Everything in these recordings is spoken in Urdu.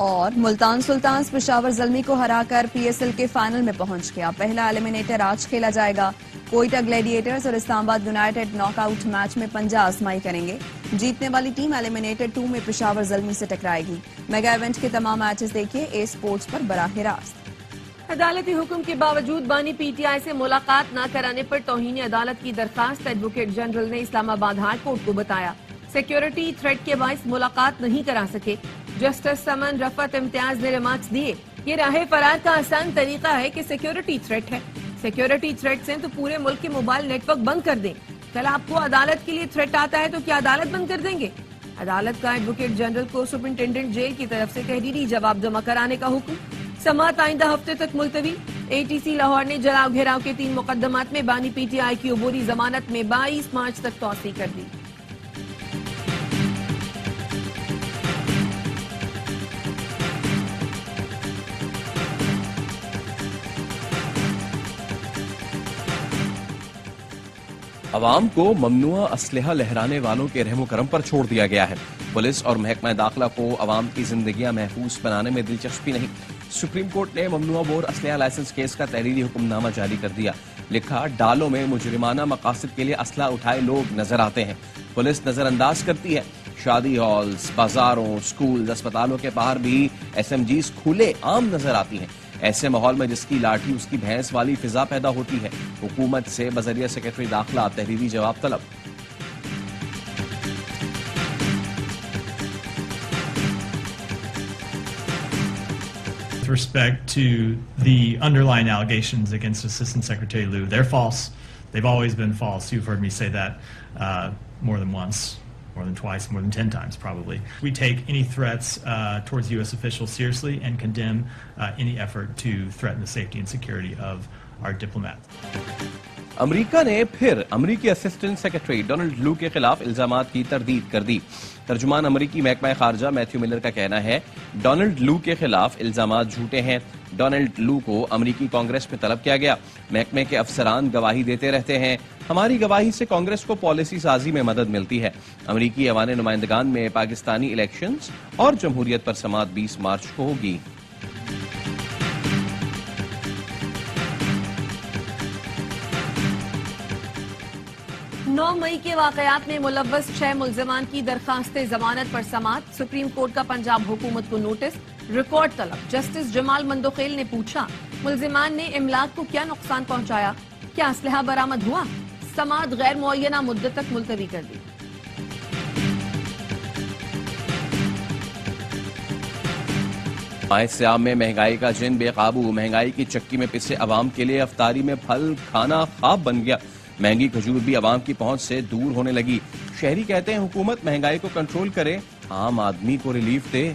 اور ملتان سلطانز پشاور زلمی کو ہرا کر پی ایس ایل کے فائنل میں پہنچ گیا. پہلا ایلیمنیٹر آج کھیلا جائے گا. کوئٹہ گلیڈیٹرز اور اسلام آباد یونائیٹڈ ناک آؤٹ میچ میں پنجہ آزمائی کریں گے. جیتنے والی ٹیم ایلیمنیٹر 2 میں پشاور زلمی سے ٹکرائے گی. میگا ایونٹ کے تمام میچز دیکھیے اے اسپورٹس پر براہ راست. عدالتی حکم کے باوجود بانی پی ٹی آئی سے ملاقات نہ کرانے پر توہین عدالت کی درخواست ایڈوکیٹ جنرل نے اسلام آباد ہائی کورٹ کو بتایا. سیکیورٹی تھریٹ کے باعث ملاقات نہیں کرا سکے. جسٹس سمن رفعت امتیاز نے ریمارکس دیے. یہ راہ فرار کا آسان طریقہ ہے کہ سیکیورٹی تھریٹ ہے. سیکیورٹی تھریٹ سے تو پورے ملک کے موبائل نیٹ ورک بند کر دیں. کل آپ کو عدالت کے لیے تھریٹ آتا ہے تو کیا عدالت بند کر دیں گے؟ عدالت کا ایڈوکیٹ جنرل کو سپرنٹینڈنٹ جیل کی طرف سے تحریری جواب جمع کرانے کا حکم. سماعت آئندہ ہفتے تک ملتوی. اے ٹی سی لاہور نے جلاؤ گھیراؤ کے 3 مقدمات میں بانی پی ٹی آئی کی عبوری ضمانت میں 22 مارچ تک توسیع کر دی. عوام کو ممنوعہ اسلحہ لہرانے والوں کے رحم و کرم پر چھوڑ دیا گیا ہے. پولیس اور محکمہ داخلہ کو عوام کی زندگیاں محفوظ بنانے میں دلچسپی نہیں. سپریم کورٹ نے ممنوعہ بور اسلحہ لائسنس کیس کا تحریری حکم نامہ جاری کر دیا. لکھا ڈالوں میں مجرمانہ مقاصد کے لیے اسلحہ اٹھائے لوگ نظر آتے ہیں. پولیس نظر انداز کرتی ہے. شادی ہالز، بازاروں، سکول، اسپتالوں کے باہر بھی ایس ایم جیز کھلے عام نظر آتی ہیں. ایسے ماحول میں جس کی لاٹھی اس کی بھینس والی فضا پیدا ہوتی ہے. حکومت سے بذریعہ سیکرٹری داخلہ تحریری جواب طلب. With respect to the underlying allegations against Assistant Secretary Liu, they're false. They've always been false. You've heard me say that more than once. More than twice, more than 10 times probably. We take any threats towards U.S. officials seriously and condemn any effort to threaten the safety and security of our diplomats. امریکہ نے پھر امریکی اسسٹنٹ سیکرٹری ڈونلڈ لو کے خلاف الزامات کی تردید کر دی. ترجمان امریکی محکمہ خارجہ میتھیو ملر کا کہنا ہے ڈونلڈ لو کے خلاف الزامات جھوٹے ہیں. ڈونلڈ لو کو امریکی کانگریس میں طلب کیا گیا. محکمے کے افسران گواہی دیتے رہتے ہیں. ہماری گواہی سے کانگریس کو پالیسی سازی میں مدد ملتی ہے. امریکی ایوان نمائندگان میں پاکستانی الیکشنز اور جمہوریت پر سماعت 20 مارچ کو ہوگی. مئی کے واقعات میں ملوث 6 ملزمان کی درخواست ضمانت پر سماعت. سپریم کورٹ کا پنجاب حکومت کو نوٹس. ریکارڈ طلب. جسٹس جمال مندوخیل نے پوچھا ملزمان نے املاک کو کیا نقصان پہنچایا؟ کیا اسلحہ برآمد ہوا؟ سماعت غیر معینہ مدت تک ملتوی کر دی. ماہ سیام میں مہنگائی کا جن بے قابو. مہنگائی کی چکی میں پسے عوام کے لیے افطاری میں پھل کھانا خواب بن گیا. مہنگی کھجور بھی عوام کی پہنچ سے دور ہونے لگی. شہری کہتے ہیں حکومت مہنگائی کو کنٹرول کرے، عام آدمی کو ریلیف دے.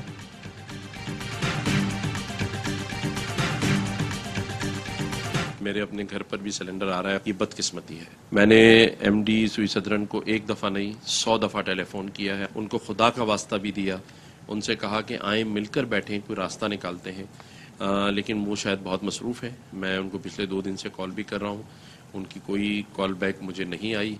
میرے اپنے گھر پر بھی سلنڈر آ رہا ہے. یہ بدقسمتی ہے. میں نے ایم ڈی سوئی صدرن کو 1 دفعہ نہیں 100 دفعہ ٹیلی فون کیا ہے. ان کو خدا کا واسطہ بھی دیا. ان سے کہا کہ آئیں مل کر بیٹھیں، کوئی راستہ نکالتے ہیں. لیکن وہ شاید بہت مصروف ہیں. میں ان کو پچھلے 2 دن سے کال بھی کر رہا ہوں. ان کی کوئی کال بیک مجھے نہیں آئی.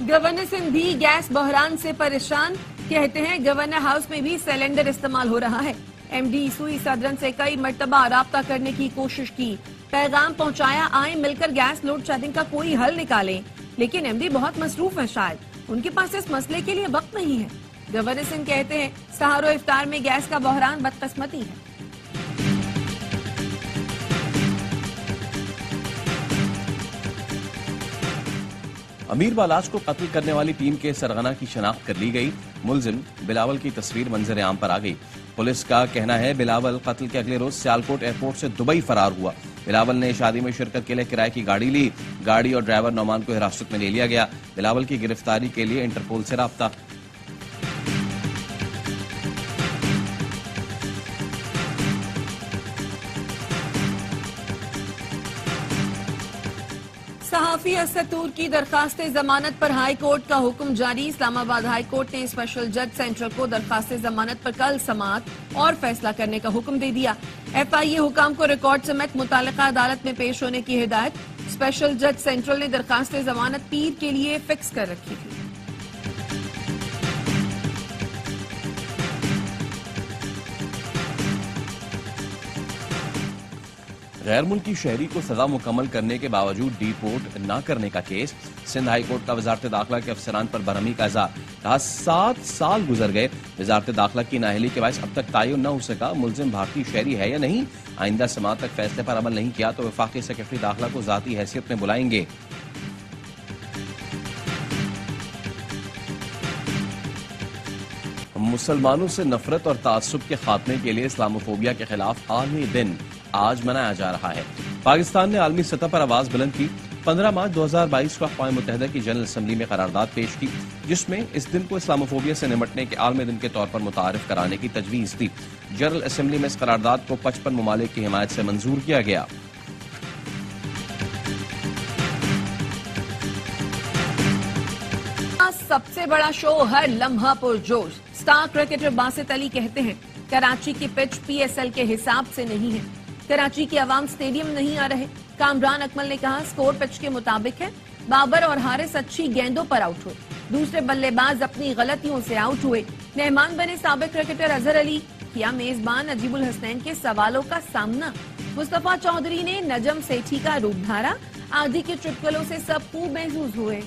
گورنر سندھ بھی گیس بحران سے پریشان. کہتے ہیں گورنر ہاؤس میں بھی سلنڈر استعمال ہو رہا ہے. ایم ڈی سوئی صدرن سے کئی مرتبہ رابطہ کرنے کی کوشش کی. پیغام پہنچایا آئیں مل کر گیس لوڈ شیڈنگ کا کوئی حل نکالیں. لیکن ایم ڈی بہت مصروف ہے. شاید ان کے پاس اس مسئلے کے لیے وقت نہیں ہے. گورنر سنگھ کہتے ہیں سحر و افطار میں گیس کا بحران بدقسمتی ہے. امیر بالاج کو قتل کرنے والی ٹیم کے سرغنہ کی شناخت کر لی گئی. ملزم بلاول کی تصویر منظر عام پر آ گئی. پولیس کا کہنا ہے بلاول قتل کے اگلے روز سیالکوٹ ایئرپورٹ سے دبئی فرار ہوا. بلاول نے شادی میں شرکت کے لیے کرائے کی گاڑی لی. گاڑی اور ڈرائیور نعمان کو حراست میں لے لیا گیا. بلاول کی گرفتاری کے لیے انٹرپول سے رابطہ. صحافی اسد طور کی درخواست ضمانت پر ہائی کورٹ کا حکم جاری. اسلام آباد ہائی کورٹ نے اسپیشل جج سینٹرل کو درخواست ضمانت پر کل سماعت اور فیصلہ کرنے کا حکم دے دیا. ایف آئی اے حکام کو ریکارڈ سمیت متعلقہ عدالت میں پیش ہونے کی ہدایت. اسپیشل جج سینٹرل نے درخواست ضمانت پیر کے لیے فکس کر رکھی تھی. غیر ملکی شہری کو سزا مکمل کرنے کے باوجود ڈی پورٹ نہ کرنے کا کیس، سندھ ہائی کورٹ کا وزارت داخلہ کے افسران پر برہمی کا اظہار، کہا 7 سال گزر گئے، وزارت داخلہ کی نااہلی کے باعث اب تک تعین نہ ہو سکا ملزم بھارتی شہری ہے یا نہیں، آئندہ سماعت تک فیصلے پر عمل نہیں کیا تو وفاقی سیکرٹری داخلہ کو ذاتی حیثیت میں بلائیں گے۔ مسلمانوں سے نفرت اور تعصب کے خاتمے کے لیے اسلاموفوبیا کے خلاف عالمی دن آج منایا جا رہا ہے۔ پاکستان نے عالمی سطح پر آواز بلند کی، 15 مارچ 2022 کو اقوام متحدہ کی جنرل اسمبلی میں قرارداد پیش کی، جس میں اس دن کو اسلاموفوبیا سے نمٹنے کے عالمی دن کے طور پر متعارف کرانے کی تجویز دی۔ جنرل اسمبلی میں اس قرارداد کو 55 ممالک کی حمایت سے منظور کیا گیا۔ سب سے بڑا شو ہر لمحہ پرجوش، سٹار کرکٹر باسط علی کہتے ہیں کراچی کی پچ پی ایس ایل کے حساب سے نہیں ہے، کراچی کی عوام سٹیڈیم نہیں آ رہے۔ کامران اکمل نے کہا سکور پچ کے مطابق ہے، بابر اور حارث اچھی گیندوں پر آؤٹ ہوئے، دوسرے بلے باز اپنی غلطیوں سے آؤٹ ہوئے۔ مہمان بنے سابق کرکٹر اظہر علی، کیا میزبان عجیب الحسنین کے سوالوں کا سامنا۔ مصطفیٰ چودھری نے نجم سیٹھی کا روپ دھارا، آدھی کے چٹکلوں سے سب خوب محظوظ ہوئے۔